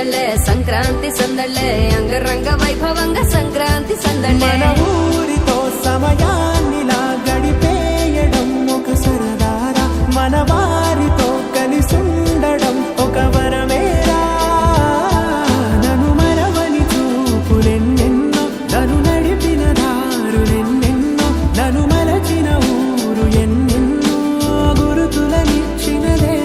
సందళ్ళే సంక్రాంతి సందళ్ళే అంగరంగ వైభవంగా సంక్రాంతి సందళ్ళే మన ఊరితో సమయాన్నిలా గడిపేయడం ఒక సరదారా మన వారితో కలిసుండడం ఒక వరమేరా నన్ను మరవని చూపులెన్నెన్నో నన్ను నడిపిన దారులెన్నెన్నో నన్ను మలచిన ఊరు ఎన్నెన్నో గురుతులనిచ్చినదే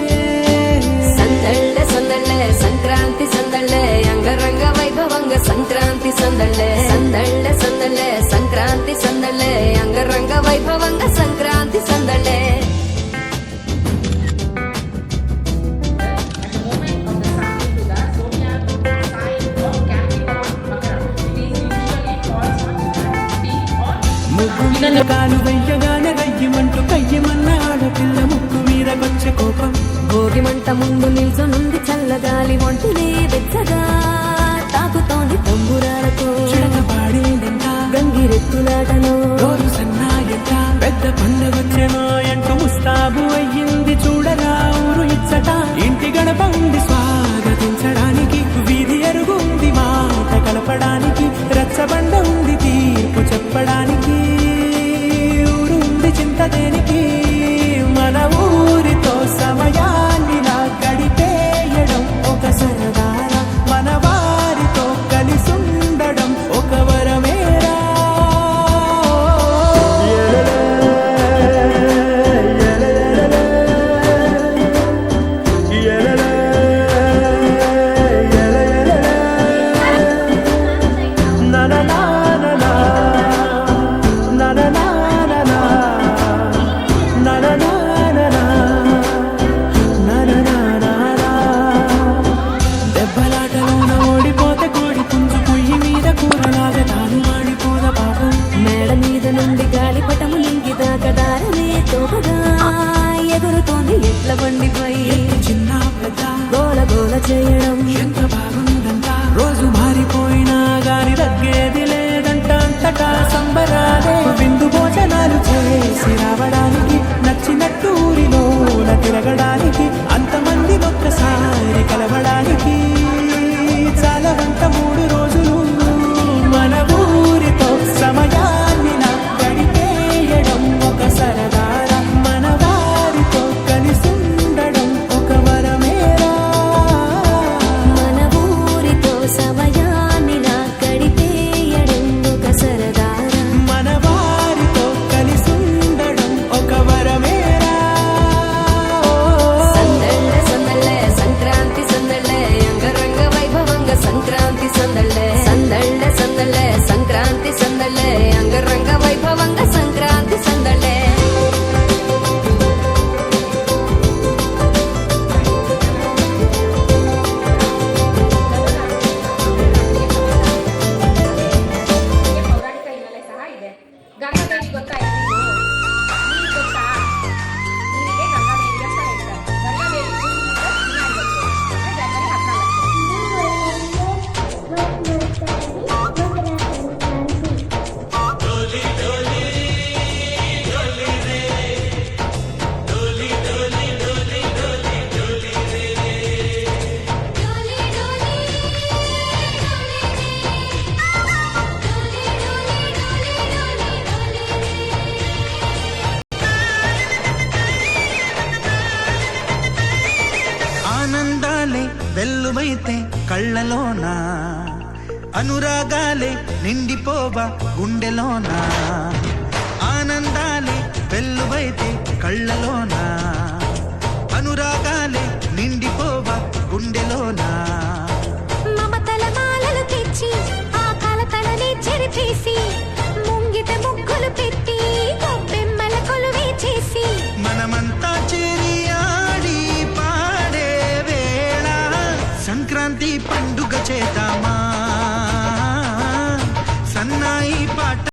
సందళ్ళే సందళ్ళే సంక్రాంతి సందళ్ళే అంగరంగ వైభవంగా సంక్రాంతి సందళ్ళే సందళ్ళే సందళ్ళే సంక్రాంతి సందళ్ళే అంగరంగ వైభవంగా సంక్రాంతి సందళ్ళే ముగ్గుల కాలు వెయ్యగానే రయ్యమంటూ కయ్యమన్న ఆడపిల్ల ముక్కు మీద వచ్చే కోపం భోగి మంట ముందు నిల్చొనుంది చల్లగాలి ఒంటిని వెచ్చగా తాకుతోంది తంబురాలతో చిడక పాడేదంట గంగిరెత్తులాటలో రోజు సన్నాయంట పెద్ద పండగొచ్చెనో ఎంటూ ముస్తాబు అయ్యింది చూడరా ఊరు ఇచ్చట ఇంటి గడప ఉంది స్వాగతించడానికి వీధి అరుగుంది మాట కలపడానికి రచ్చబండ ఉంది తీర్పు చెప్పడానికి ఊరు ఉంది చింత దేనికి మన ఊరితో సమయాన్ని నా గడిపేయడం ఒక సరదారా మన వారితో కలిసుండడం ఒక వరమేరా దెబ్బలాటలోన ఓడిపోతే కోడి పుంజు పొయ్యి మీద కూరలాగా తాను మాడిపోద పాపం మేడ మీద నుండి గాలిపటము లింగి దాకా దారనే తోకగా ఎగురుతోంది ఎట్ల బండిపై చిన్న పెద్ద గోల గోల చేయడం ఎంత బాగుందంట రోజు మారిపోయినా గాని తగ్గేది లేదంట అంతటా సంబరాలే విందు భోజనాలు చేసి రావడానికి నచ్చినట్టు ఊరిలోన తిరగడానికి అంతమంది ఒక్కసారి కలవడానికి చాలా వంట 3 రోజులు మన ఊరితో సమయాన్ని నా గడిపేయడం ఒక సరదారా మన వారితో కలిసుండడం ఒక వరమేరా మన ఊరితో సమయాన్ని నా గడిపేయడం ఒక సరదారా మన వారితో కలిసుండడం ఒక వరమేరా సందళ్ళే సందళ్ళే సంక్రాంతి సందళ్ళే అంగరంగ వైభవంగా సంక్రాంతి సందళ్ళే సందళ్ళే సందళ్ళే సంక్రాంతి సందళ్ళే అంగరంగ వైభవంగా సంక్రాంతి సందళ్ళే ಪೌರಾಣಿಕ ಹಿನ್ನೆಲೆ ಸಹ ಇದೆ. ಗಂಗಾದೇವಿ ಗೊತ್ತಾ ಎಲ್ರಿಗೂ? ನೀವ್ ಗೊತ್ತಾ? ನಿನಗೆ ಗಂಗಾದೇವಿ ಅಂತ ಹೇಳ್ತಾರೆ. ಗಂಗಾದೇವಿ ಹುಟ್ಟಿದ್ದು ದಿನ ಇವತ್ತು. ಅಂದ್ರೆ ಜನವರಿ 14. ఆనందాలే వెల్లువైతే కళ్ళలోన అనురాగాలే నిండిపోవా గుండెలోన ఆనందాలే వెల్లువైతే కళ్ళలోన అనురాగాలే